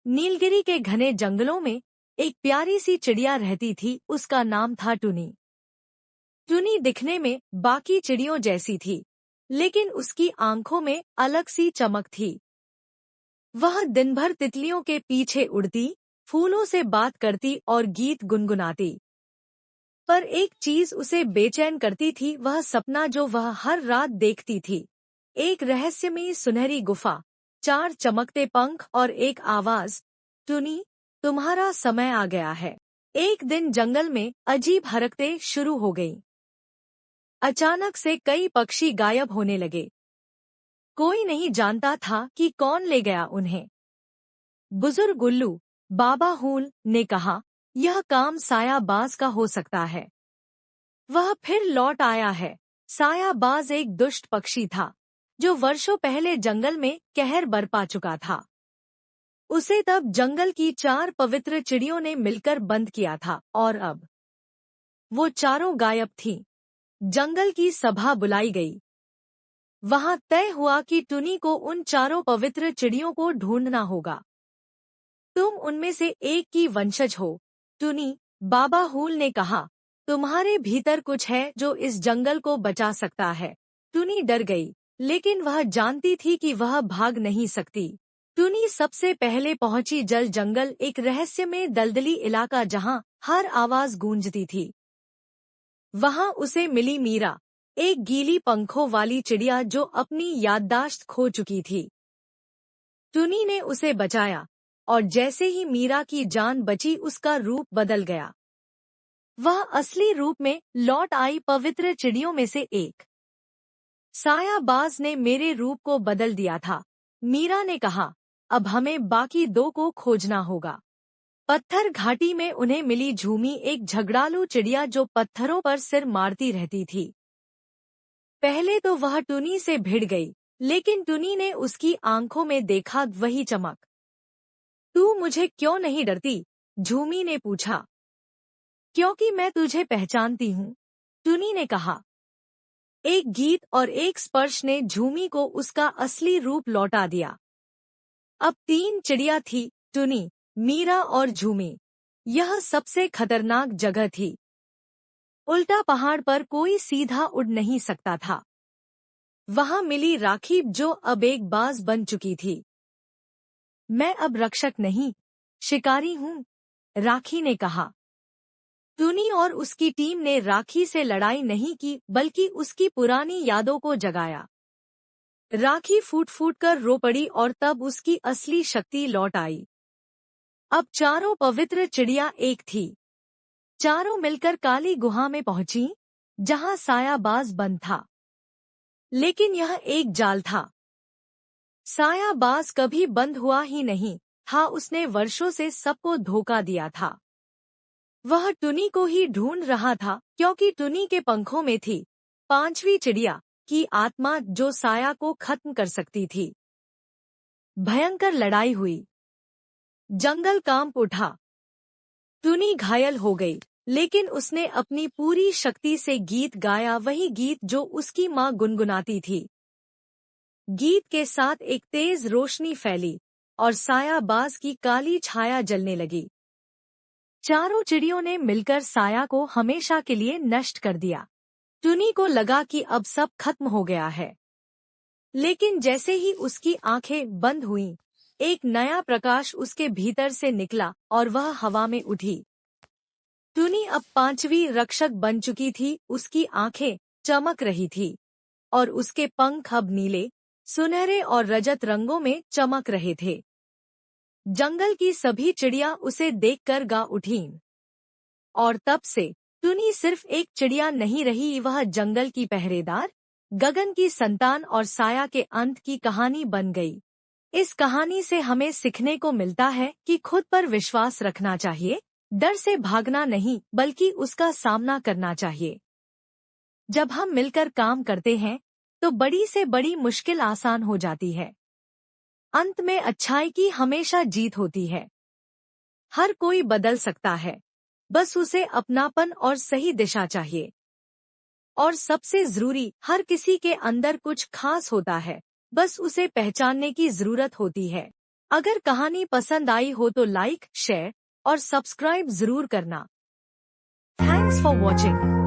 नीलगिरी के घने जंगलों में एक प्यारी सी चिड़िया रहती थी। उसका नाम था टुनी। टुनी दिखने में बाकी चिड़ियों जैसी थी, लेकिन उसकी आंखों में अलग सी चमक थी। वह दिन भर तितलियों के पीछे उड़ती, फूलों से बात करती और गीत गुनगुनाती। पर एक चीज उसे बेचैन करती थी, वह सपना जो वह हर रात देखती थी। एक रहस्यमयी सुनहरी गुफा, 4 चमकते पंख और एक आवाज, टुनी, तुम्हारा समय आ गया है। एक दिन जंगल में अजीब हरकतें शुरू हो गईं। अचानक से कई पक्षी गायब होने लगे। कोई नहीं जानता था कि कौन ले गया उन्हें। बुजुर्ग उल्लू, बाबा हूल, ने कहा, यह काम सायाबाज का हो सकता है। वह फिर लौट आया है। सायाबाज एक दुष्ट पक्षी था, जो वर्षों पहले जंगल में कहर बरपा चुका था। उसे तब जंगल की 4 पवित्र चिड़ियों ने मिलकर बंद किया था, और अब वो चारों गायब थीं। जंगल की सभा बुलाई गई। वहां तय हुआ कि टुनी को उन 4 पवित्र चिड़ियों को ढूंढना होगा। तुम उनमें से एक की वंशज हो, टुनी, बाबा हूल ने कहा। तुम्हारे भीतर कुछ है जो इस जंगल को बचा सकता है। टुनी डर गई, लेकिन वह जानती थी कि वह भाग नहीं सकती। टुनी सबसे पहले पहुंची जल जंगल, एक रहस्यमय दलदली इलाका जहां हर आवाज गूंजती थी। वहां उसे मिली मीरा, एक गीली पंखों वाली चिड़िया जो अपनी याददाश्त खो चुकी थी। टुनी ने उसे बचाया, और जैसे ही मीरा की जान बची उसका रूप बदल गया। वह असली रूप में लौट आई, पवित्र चिड़ियों में से एक। सायाबाज ने मेरे रूप को बदल दिया था, मीरा ने कहा। अब हमें बाकी 2 को खोजना होगा। पत्थर घाटी में उन्हें मिली झूमी, एक झगड़ालू चिड़िया जो पत्थरों पर सिर मारती रहती थी। पहले तो वह टुनी से भिड़ गई, लेकिन टुनी ने उसकी आंखों में देखा वही चमक। तू मुझे क्यों नहीं डरती? झूमी ने पूछा। क्योंकि मैं तुझे पहचानती हूँ, टुनी ने कहा। एक गीत और एक स्पर्श ने झूमी को उसका असली रूप लौटा दिया। अब 3 चिड़िया थी, टुनी, मीरा और झूमी। यह सबसे खतरनाक जगह थी। उल्टा पहाड़ पर कोई सीधा उड़ नहीं सकता था। वहां मिली राखी, जो अब एक बाज बन चुकी थी। मैं अब रक्षक नहीं, शिकारी हूँ, राखी ने कहा। टुनी और उसकी टीम ने राखी से लड़ाई नहीं की, बल्कि उसकी पुरानी यादों को जगाया। राखी फूट फूट कर रो पड़ी, और तब उसकी असली शक्ति लौट आई। अब 4 पवित्र चिड़िया एक थी। चारों मिलकर काली गुहा में पहुंची, जहां सायाबाज बंद था। लेकिन यह एक जाल था। सायाबाज कभी बंद हुआ ही नहीं था, उसने वर्षों से सबको धोखा दिया था। वह टुनी को ही ढूंढ रहा था, क्योंकि टुनी के पंखों में थी 5वीं चिड़िया की आत्मा, जो साया को खत्म कर सकती थी। भयंकर लड़ाई हुई। जंगल कांप उठा। टुनी घायल हो गई, लेकिन उसने अपनी पूरी शक्ति से गीत गाया, वही गीत जो उसकी माँ गुनगुनाती थी। गीत के साथ एक तेज रोशनी फैली, और सायाबाज की काली छाया जलने लगी। चारों चिड़ियों ने मिलकर साया को हमेशा के लिए नष्ट कर दिया। टुनी को लगा कि अब सब खत्म हो गया है। लेकिन जैसे ही उसकी आंखें बंद हुईं, एक नया प्रकाश उसके भीतर से निकला, और वह हवा में उठी। टुनी अब 5वीं रक्षक बन चुकी थी। उसकी आंखें चमक रही थी, और उसके पंख अब नीले, सुनहरे और रजत रंगों में चमक रहे थे। जंगल की सभी चिड़िया उसे देखकर गा उठीं। और तब से टुनी सिर्फ एक चिड़िया नहीं रही, वह जंगल की पहरेदार, गगन की संतान और साया के अंत की कहानी बन गई। इस कहानी से हमें सीखने को मिलता है कि खुद पर विश्वास रखना चाहिए, डर से भागना नहीं, बल्कि उसका सामना करना चाहिए। जब हम मिलकर काम करते हैं, तो बड़ी से बड़ी मुश्किल आसान हो जाती है। अंत में अच्छाई की हमेशा जीत होती है। हर कोई बदल सकता है, बस उसे अपनापन और सही दिशा चाहिए। और सबसे जरूरी, हर किसी के अंदर कुछ खास होता है, बस उसे पहचानने की जरूरत होती है। अगर कहानी पसंद आई हो तो लाइक, शेयर और सब्सक्राइब जरूर करना। Thanks for watching.